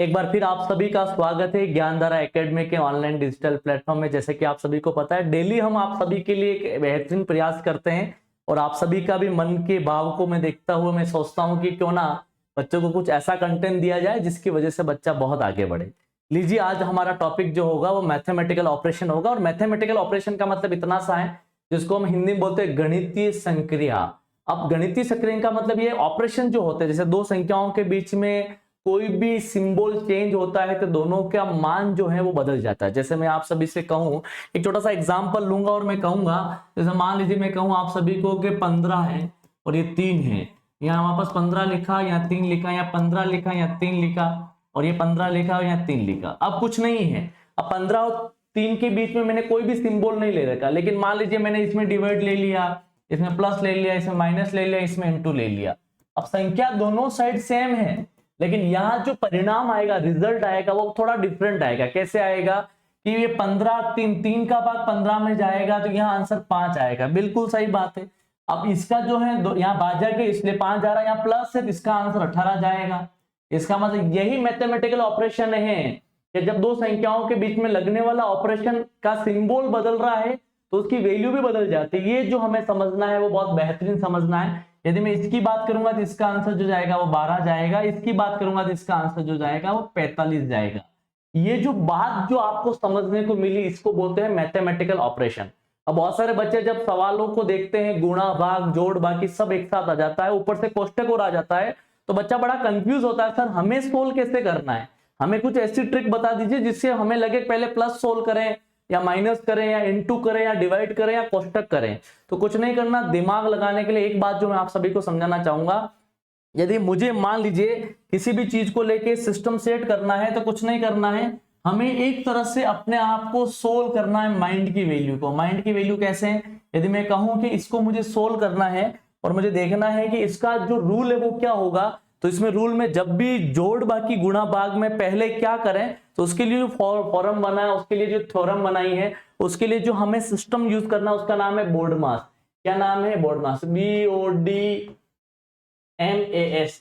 एक बार फिर आप सभी का स्वागत है ज्ञानधारा एकेडमी के ऑनलाइन डिजिटल प्लेटफॉर्म में। जैसे कि आप सभी को पता है, डेली हम आप सभी के लिए एक बेहतरीन प्रयास करते हैं और आप सभी का भी मन के भाव को मैं देखता हुआ मैं सोचता हूं कि क्यों ना बच्चों को कुछ ऐसा कंटेंट दिया जाए जिसकी वजह से बच्चा बहुत आगे बढ़े। लीजिए, आज हमारा टॉपिक जो होगा वो मैथमेटिकल ऑपरेशन होगा। और मैथमेटिकल ऑपरेशन का मतलब इतना सा है जिसको हम हिंदी में बोलते हैं गणितीय संक्रिया। अब गणितीय संक्रिया का मतलब ये ऑपरेशन जो होते हैं, जैसे दो संख्याओं के बीच में कोई भी सिंबल चेंज होता है तो दोनों का मान जो है वो बदल जाता है। जैसे मैं आप सभी से कहूं, एक छोटा सा एग्जांपल लूंगा और मैं कहूंगा, जैसे मान लीजिए मैं कहूं आप सभी को कि 15 है और ये 3 है। यहाँ वापस 15 लिखा, यहाँ 3 लिखा, यहाँ 15 लिखा, यहाँ 3 लिखा, और ये 15 लिखा और यहाँ 3 लिखा। अब कुछ नहीं है, अब 15 और 3 के बीच में मैंने कोई भी सिंबल नहीं ले रखा, लेकिन मान लीजिए मैंने इसमें डिवाइड ले लिया, इसमें प्लस ले लिया, इसमें माइनस ले लिया, इसमें इंटू ले लिया। अब संख्या दोनों साइड सेम है, लेकिन यहाँ जो परिणाम आएगा, रिजल्ट आएगा, वो थोड़ा डिफरेंट आएगा। कैसे आएगा कि ये 15 3 का भाग 15 में जाएगा तो यहाँ आंसर 5 आएगा। बिल्कुल सही बात है। अब इसका जो है यहाँ भाजक है इसलिए 5 जा रहा है, यहाँ प्लस है तो इसका आंसर 18 जाएगा। इसका मतलब यही मैथमेटिकल ऑपरेशन है कि जब दो संख्याओं के बीच में लगने वाला ऑपरेशन का सिंबल बदल रहा है तो उसकी वैल्यू भी बदल जाती है। ये जो हमें समझना है वो बहुत बेहतरीन समझना है। यदि मैं इसकी बात करूंगा तो इसका आंसर जो जाएगा वो 12 जाएगा, इसकी बात करूंगा तो इसका आंसर जो जाएगा वो 45 जाएगा। ये जो बात जो आपको समझने को मिली इसको बोलते हैं मैथमेटिकल ऑपरेशन। अब बहुत सारे बच्चे जब सवालों को देखते हैं, गुणा भाग जोड़ बाकी सब एक साथ आ जाता है, ऊपर से कोष्टक और आ जाता है, तो बच्चा बड़ा कंफ्यूज होता है, सर हमें सोल्व कैसे करना है, हमें कुछ ऐसी ट्रिक बता दीजिए जिससे हमें लगे पहले प्लस सोल्व करें या माइनस करें या इनटू करें या डिवाइड करें या कोष्टक करें। तो कुछ नहीं करना, दिमाग लगाने के लिए एक बात जो मैं आप सभी को समझाना चाहूंगा, यदि मुझे मान लीजिए किसी भी चीज को लेके सिस्टम सेट करना है तो कुछ नहीं करना है, हमें एक तरह से अपने आप को सोल्व करना है माइंड की वैल्यू को। माइंड की वैल्यू कैसे है, यदि मैं कहूं कि इसको मुझे सोल्व करना है और मुझे देखना है कि इसका जो रूल है वो क्या होगा, तो इसमें रूल में जब भी जोड़ बाकी गुणा भाग में पहले क्या करें, तो उसके लिए जो फॉर्म बना है, उसके लिए जो थ्योरम बनाई है, उसके लिए जो हमें सिस्टम यूज करना है उसका नाम है बोर्डमास। क्या नाम है? बोर्डमास, BODMAS,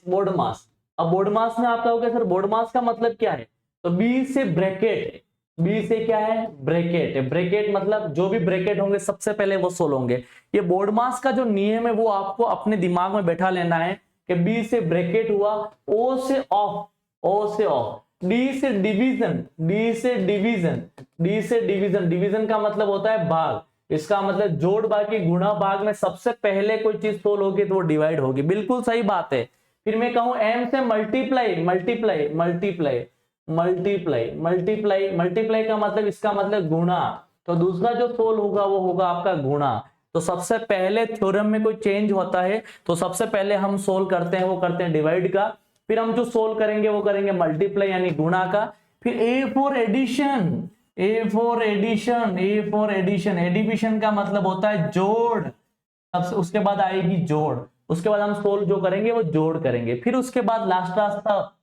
बोर्डमास। अब बोर्डमास में आप कहोगे सर बोर्डमास का मतलब क्या है, तो बी से ब्रैकेट है, बी से क्या है? ब्रैकेट है। ब्रैकेट मतलब जो भी ब्रैकेट होंगे सबसे पहले वो सोल्व होंगे। ये बोर्डमास का जो नियम है वो आपको अपने दिमाग में बैठा लेना है कि बी से ब्रैकेट हुआ, ओ से ऑफ, ओ से ऑफ, डी से डिवीजन, डी से डिवीजन, डी से डिवीजन, डिवीजन का मतलब होता है भाग। इसका मतलब जोड़ बाकी गुणा भाग में सबसे पहले कोई चीज सोल्व होगी तो वो डिवाइड होगी। बिल्कुल सही बात है। फिर मैं कहूं एम से multiply, multiply, multiply, multiply, multiply, multiply का मतलब इसका मतलब गुणा, तो दूसरा जो सोल्व होगा वो होगा आपका गुणा। तो सबसे पहले थ्योरम में कोई चेंज होता है तो सबसे पहले हम सोल्व करते हैं वो करते हैं डिवाइड का, फिर हम जो सोल्व करेंगे वो करेंगे मल्टीप्लाई यानी गुणा का। फिर A for addition, A for addition, A for addition, addition का मतलब होता है जोड़। सबसे उसके बाद आएगी जोड़, उसके बाद हम सोल्व जो करेंगे वो जोड़ करेंगे। फिर उसके बाद लास्ट रास्ता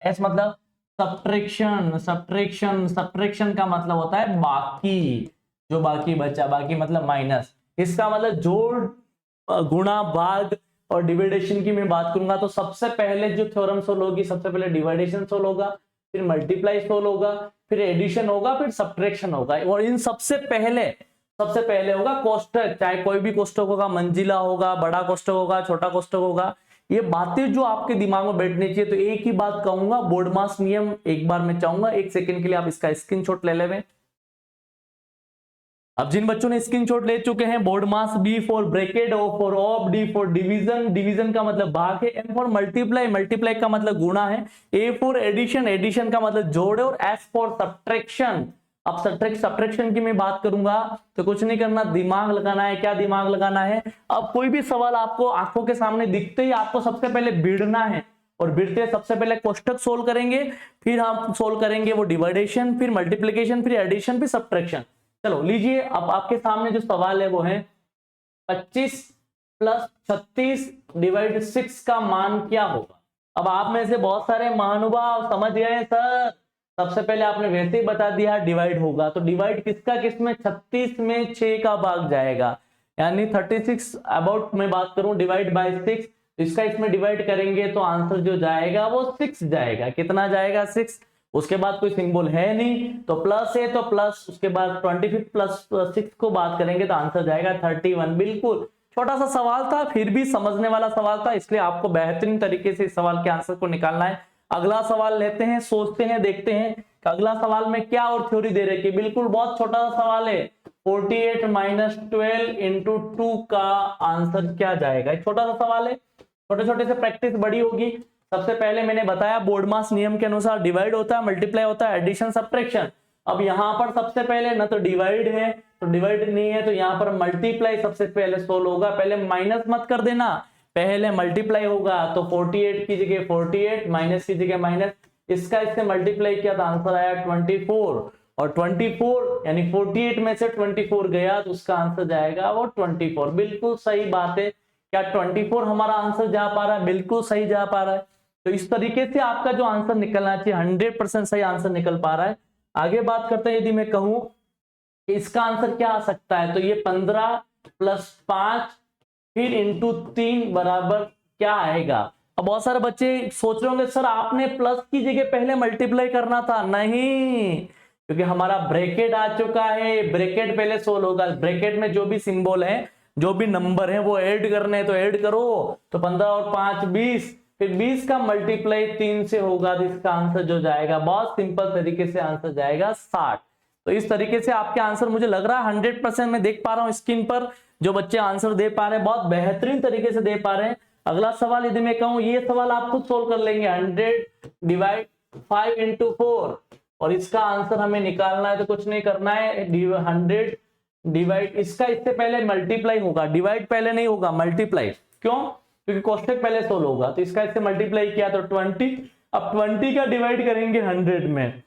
एस मतलब सब्ट्रैक्शन, सब्ट्रैक्शन, सब्ट्रैक्शन का मतलब होता है बाकी, जो बाकी बचा, बाकी मतलब माइनस। इसका मतलब जोड़ गुणा भाग और डिवाइडेशन की मैं बात करूंगा तो सबसे पहले जो थ्योरम सोल्व होगी सबसे पहले डिवाइडेशन सोल्व होगा, फिर मल्टीप्लाई सोल्व होगा, फिर एडिशन होगा, फिर सब्ट्रैक्शन होगा। और इन सबसे पहले होगा कोष्टक, चाहे कोई भी कोष्टक होगा, मंजिला होगा, बड़ा कोष्टक होगा, छोटा कोष्टक होगा। ये बातें जो आपके दिमाग में बैठनी चाहिए। तो एक ही बात कहूंगा, बोर्डमास नियम एक बार मैं चाहूंगा एक सेकंड के लिए आप इसका स्क्रीनशॉट ले लें। अब जिन बच्चों ने स्क्रीनशॉट ले चुके हैं, BODMAS B for bracket, O for of, D for division, division का मतलब भाग है, एम फॉर मल्टीप्लाई, मल्टीप्लाई का मतलब गुणा है, ए फॉर एडिशन, एडिशन का मतलब जोड़ है, और एस फॉर सब्ट्रैक्शन। अब सब्ट्रैक्शन की मैं बात करूंगा तो कुछ नहीं करना, दिमाग लगाना है। क्या दिमाग लगाना है? अब कोई भी सवाल आपको आंखों के सामने दिखते ही आपको सबसे पहले भिड़ना है, और भिड़ते सबसे पहले कोष्टक सोल्व करेंगे, फिर हम सोल्व करेंगे वो डिवाइडेशन, फिर मल्टीप्लिकेशन, फिर एडिशन, फिर सब्ट्रैक्शन। चलो लीजिए, अब आपके सामने जो सवाल है वो है 25 प्लस 36 डिवाइड 6 का मान क्या होगा। अब आप में से बहुत सारे महानुभाव समझ गए सर, सबसे पहले आपने वैसे ही बता दिया डिवाइड होगा, तो डिवाइड किसका किसमें? 36 में 6 का भाग जाएगा, यानी 36 अबाउट मैं बात करूं डिवाइड बाय 6, तो इसका इसमें डिवाइड करेंगे तो आंसर जो जाएगा वो 6 जाएगा। कितना जाएगा? 6। उसके बाद कोई सिंबल है नहीं तो प्लस है तो प्लस, उसके बाद 25 प्लस 6 को बात करेंगे तो आंसर जाएगा 31। बिल्कुल छोटा सा सवाल था, फिर भी समझने वाला सवाल था, इसलिए आपको बेहतरीन तरीके से इस सवाल के आंसर को निकालना है। अगला सवाल लेते हैं, सोचते हैं, देखते हैं कि अगला सवाल में क्या और थ्योरी दे रहे हैं। बिल्कुल बहुत छोटा सा सवाल है, 48 माइनस 12 इंटू 2 का आंसर क्या जाएगा। छोटा सा सवाल है, छोटे छोटे से प्रैक्टिस बड़ी होगी। सबसे पहले मैंने बताया बोर्डमास नियम के अनुसार डिवाइड होता है, मल्टीप्लाई होता है, एडिशन सब्ट्रैक्शन। अब यहाँ पर सबसे पहले ना तो डिवाइड है तो डिवाइड नहीं है तो यहाँ पर मल्टीप्लाई सबसे पहले सोल्व होगा। पहले माइनस मत कर देना, पहले मल्टीप्लाई होगा। तो 48 की जगह 48, माइनस की जगह माइनस, इसका इससे मल्टीप्लाई किया तो आंसर आया 24। और 24 यानी 48 में से 24 गया तो उसका आंसर जाएगा वो 24। बिल्कुल सही बात है। क्या 24 हमारा आंसर जा पा रहा है? बिल्कुल सही जा पा रहा है। तो इस तरीके से आपका जो आंसर निकलना चाहिए 100% सही आंसर निकल पा रहा है। आगे बात करते हैं, यदि मैं कहूं कि इसका आंसर क्या आ सकता है तो ये 15 प्लस 5 फिर इंटू 3 बराबर क्या आएगा। अब बहुत सारे बच्चे सोच रहे होंगे सर आपने प्लस की जगह पहले मल्टीप्लाई करना था। नहीं, क्योंकि हमारा ब्रैकेट आ चुका है, ब्रैकेट पहले सोल्व होगा। ब्रैकेट में जो भी सिंबल है, जो भी नंबर है वो ऐड करने हैं तो ऐड करो। तो 15 और 5 20, फिर 20 का मल्टीप्लाई 3 से होगा तो इसका आंसर जो जाएगा बहुत सिंपल तरीके से आंसर जाएगा 60। तो इस तरीके से आपके आंसर मुझे लग रहा है 100% मैं देख पा रहा हूं स्क्रीन पर जो बच्चे आंसर दे पा रहे हैं, बहुत बेहतरीन तरीके से दे पा रहे हैं। अगला सवाल यदि मैं कहूं, ये सवाल आप खुद सोल्व कर लेंगे। 100 डिवाइड 5 इंटू 4 और इसका आंसर हमें निकालना है तो कुछ नहीं करना है। 100 डिवाइड, इसका इससे पहले मल्टीप्लाई होगा, डिवाइड पहले नहीं होगा, मल्टीप्लाई। क्यों? क्योंकि कोष्टक पहले सोल्व होगा। तो इसका इससे मल्टीप्लाई किया तो 20। अब 20 का डिवाइड करेंगे 100 में,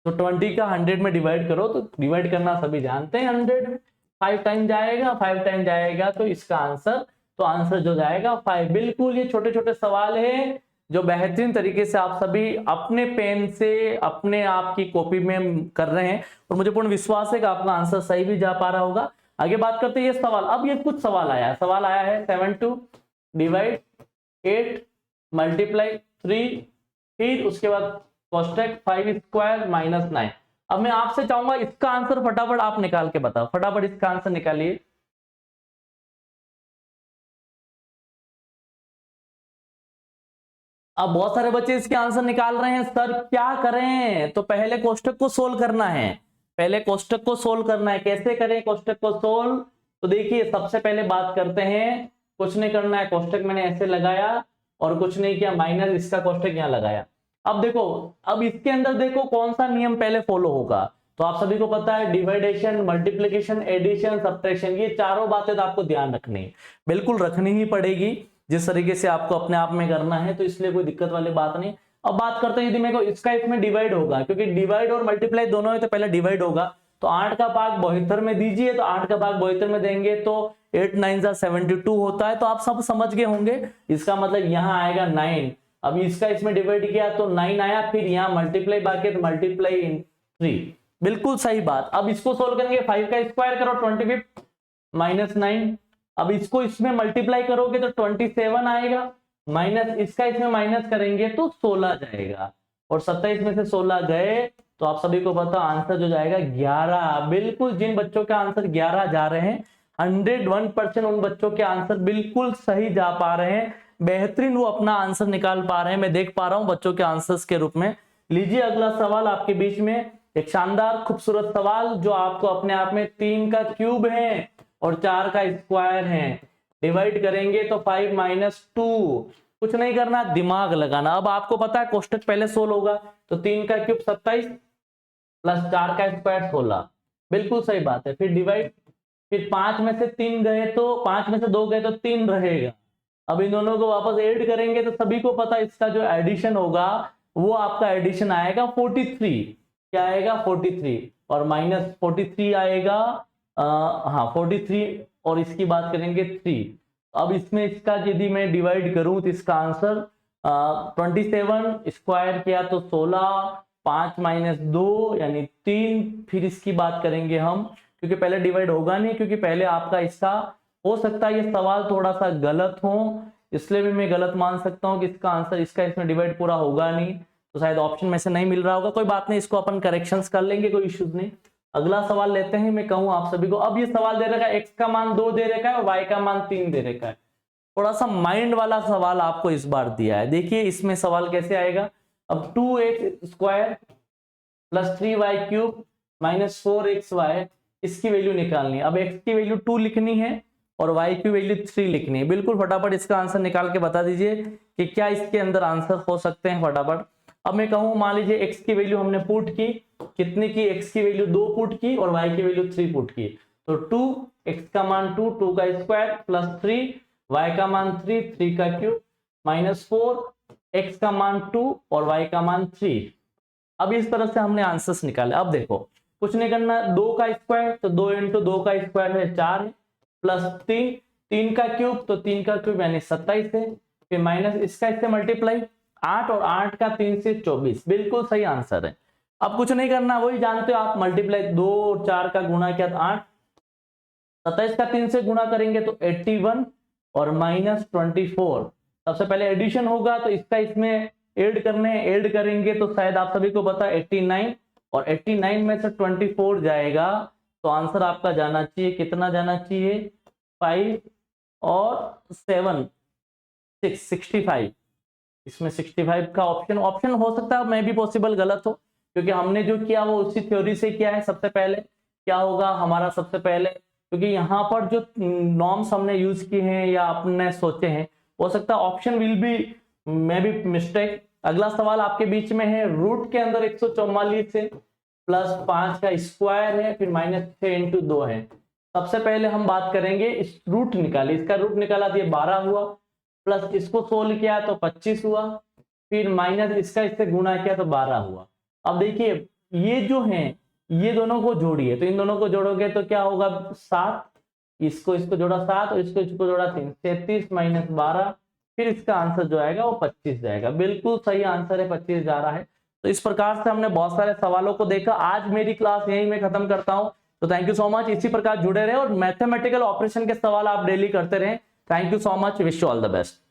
तो 20 का 100 में डिवाइड करो तो डिवाइड करना सभी जानते हैं। 100 5 टाइम जाएगा, 5 टाइम जाएगा तो इसका आंसर, तो आंसर जो जाएगा 5। बिल्कुल ये छोटे छोटे सवाल है जो बेहतरीन तरीके से आप सभी अपने पेन से अपने आप की कॉपी में कर रहे हैं और मुझे पूर्ण विश्वास है कि आपका आंसर सही भी जा पा रहा होगा। आगे बात करते हैं ये सवाल। अब ये कुछ सवाल आया है 72 डिवाइड 8 मल्टीप्लाई 3, फिर उसके बाद कोष्टक 5 स्क्वायर माइनस 9। अब मैं आपसे चाहूंगा इसका आंसर फटाफट आप निकाल के बताओ, फटाफट इसका आंसर निकालिए। अब बहुत सारे बच्चे इसके आंसर निकाल रहे हैं, सर क्या करें? तो पहले कोष्टक को सोल्व करना है, पहले कोष्टक को सोल्व करना है। कैसे करें कोष्टक को सोल्व? तो देखिए सबसे पहले बात करते हैं, कुछ नहीं करना है, कोष्टक मैंने ऐसे लगाया और कुछ नहीं किया, माइनस इसका कोष्टक यहाँ लगाया। अब देखो, अब इसके अंदर देखो कौन सा नियम पहले फॉलो होगा। तो आप सभी को पता है डिवाइडेशन, मल्टीप्लिकेशन, एडिशन, सब्ट्रैक्शन, ये चारों बातें तो आपको ध्यान रखनी है, बिल्कुल रखनी ही पड़ेगी जिस तरीके से आपको अपने आप में करना है, तो इसलिए कोई दिक्कत वाली बात नहीं। अब बात करते हैं यदि मेरे को इसका इसमें डिवाइड होगा, क्योंकि डिवाइड और मल्टीप्लाई दोनों है तो पहले डिवाइड होगा। तो 8 का भाग 72 में दीजिए, तो 8 का भाग 72 में देंगे तो 8 9 72 होता है। तो आप सब समझ गए होंगे, इसका मतलब यहाँ आएगा 9। अब इसका इसमें डिवाइड किया तो 9 आया, फिर यहाँ मल्टीप्लाई बाकी तो मल्टीप्लाई इन 3। बिल्कुल सही बात। अब इसको सोल्व करेंगे, 5 का स्क्वायर करो 25 माइनस 9। अब इसको इसमें मल्टीप्लाई करोगे तो 27 आएगा, माइनस इसका इसमें माइनस करेंगे तो 16 जाएगा, और 27 में से 16 गए तो आप सभी को पता आंसर जो जाएगा 11। बिल्कुल जिन बच्चों के आंसर 11 जा रहे हैं 101% उन बच्चों के आंसर बिल्कुल सही जा पा रहे हैं, बेहतरीन वो अपना आंसर निकाल पा रहे हैं। मैं देख पा रहा हूं बच्चों के आंसर्स के रूप में। लीजिए अगला सवाल आपके बीच में, एक शानदार खूबसूरत सवाल जो आपको अपने आप में 3 का क्यूब है और 4 का स्क्वायर है। डिवाइड करेंगे तो 5 माइनस 2, कुछ नहीं करना, दिमाग लगाना। अब आपको पता है कोष्टक पहले सोल्व होगा, तो 3 का क्यूब 27 प्लस 4 का स्क्वायर 16, बिल्कुल सही बात है। फिर डिवाइड, फिर 5 में से 3 गए तो 5 में से 2 गए तो 3 रहेगा। अब इन दोनों को वापस ऐड करेंगे तो सभी को पता इसका जो एडिशन होगा वो आपका एडिशन आएगा 43। क्या आएगा? 43, और माइनस 43 आएगा, हाँ 43, और इसकी बात करेंगे 3। अब इसमें इसका यदि मैं डिवाइड करूं तो इसका आंसर 27 स्क्वायर किया तो 16, 5 माइनस 2 यानी 3। फिर इसकी बात करेंगे हम, क्योंकि पहले डिवाइड होगा नहीं, क्योंकि पहले आपका इसका हो सकता है ये सवाल थोड़ा सा गलत हो, इसलिए भी मैं गलत मान सकता हूँ कि इसका आंसर इसका इसमें डिवाइड पूरा होगा नहीं, तो शायद ऑप्शन में से नहीं मिल रहा होगा। कोई बात नहीं, इसको अपन करेक्शंस कर लेंगे, कोई इश्यूज नहीं। अगला सवाल लेते हैं। मैं कहूँ आप सभी को, अब ये सवाल दे रखा है x का मान 2 दे रखा है और y का मान 3 दे रखा है। थोड़ा सा माइंड वाला सवाल आपको इस बार दिया है। देखिए इसमें सवाल कैसे आएगा। अब 2x square plus 3y cube minus 4xy, इसकी वैल्यू निकालनी है। अब x की वैल्यू 2 लिखनी है और y की वैल्यू 3 लिखनी है। बिल्कुल फटाफट इसका आंसर निकाल के बता दीजिए कि क्या इसके अंदर आंसर हो सकते हैं फटाफट। अब मैं कहूँ मान लीजिए x की वैल्यू हमने पुट की, कितनी की, x की वैल्यू 2 पुट की और y की वैल्यू 3 पुट की, तो 2, x का मान 2, 2 का स्क्वायर प्लस 3, y का मान 3, 3 का क्यूब माइनस 4, x का मान 2 और y का मान 3। अब इस तरह से हमने आंसर्स निकाले। अब देखो कुछ नहीं करना, 2 का स्क्वायर तो 2 इंटू 2 का स्क्वायर है 4 है, प्लस 3, 3 का क्यूब तो 3 का क्यूब यानी 27 है, फिर माइनस इसका इससे मल्टीप्लाई 8 और 8 का 3 से 24, बिल्कुल सही आंसर है। अब कुछ नहीं करना, वही जानते हो आप, मल्टीप्लाई 2 और 4 का गुणा किया तो 8, 27 का 3 से गुणा करेंगे तो 81 और माइनस 24। सबसे पहले एडिशन होगा तो इसका इसमें ऐड करने, ऐड करेंगे तो शायद आप सभी को पता 89 और 89 में से 24 जाएगा तो आंसर आपका जाना चाहिए, कितना जाना चाहिए, 5 और 7 6 65। इसमें 65 का ऑप्शन हो सकता है, मैं भी पॉसिबल गलत हो, क्योंकि हमने जो किया वो उसी थ्योरी से किया है। सबसे पहले क्या होगा हमारा, सबसे पहले क्योंकि यहाँ पर जो नॉर्म्स हमने यूज किए हैं या अपने सोचे हैं, हो सकता है option will be may be mistake. अगला सवाल आपके बीच में है, रूट के अंदर 144 है प्लस 5 का स्क्वायर है, फिर माइनस 6 इंटू 2 है। सबसे पहले हम बात करेंगे इस रूट निकाली, इसका रूट निकाला तो ये 12 हुआ, प्लस इसको सोल्व किया तो 25 हुआ, फिर माइनस इसका इससे गुणा किया तो 12 हुआ। अब देखिए ये जो है ये दोनों को जोड़िए, तो इन दोनों को जोड़ोगे तो क्या होगा, 7, इसको जोड़ा 7 और इसको जोड़ा 3, 33 माइनस 12, फिर इसका आंसर जो आएगा वो 25 जाएगा। बिल्कुल सही आंसर है, 25 जा रहा है। तो इस प्रकार से हमने बहुत सारे सवालों को देखा। आज मेरी क्लास यही मैं खत्म करता हूं, तो थैंक यू सो मच। इसी प्रकार जुड़े रहे और मैथमेटिकल ऑपरेशन के सवाल आप डेली करते रहें। Thank you so much, wish you all the best.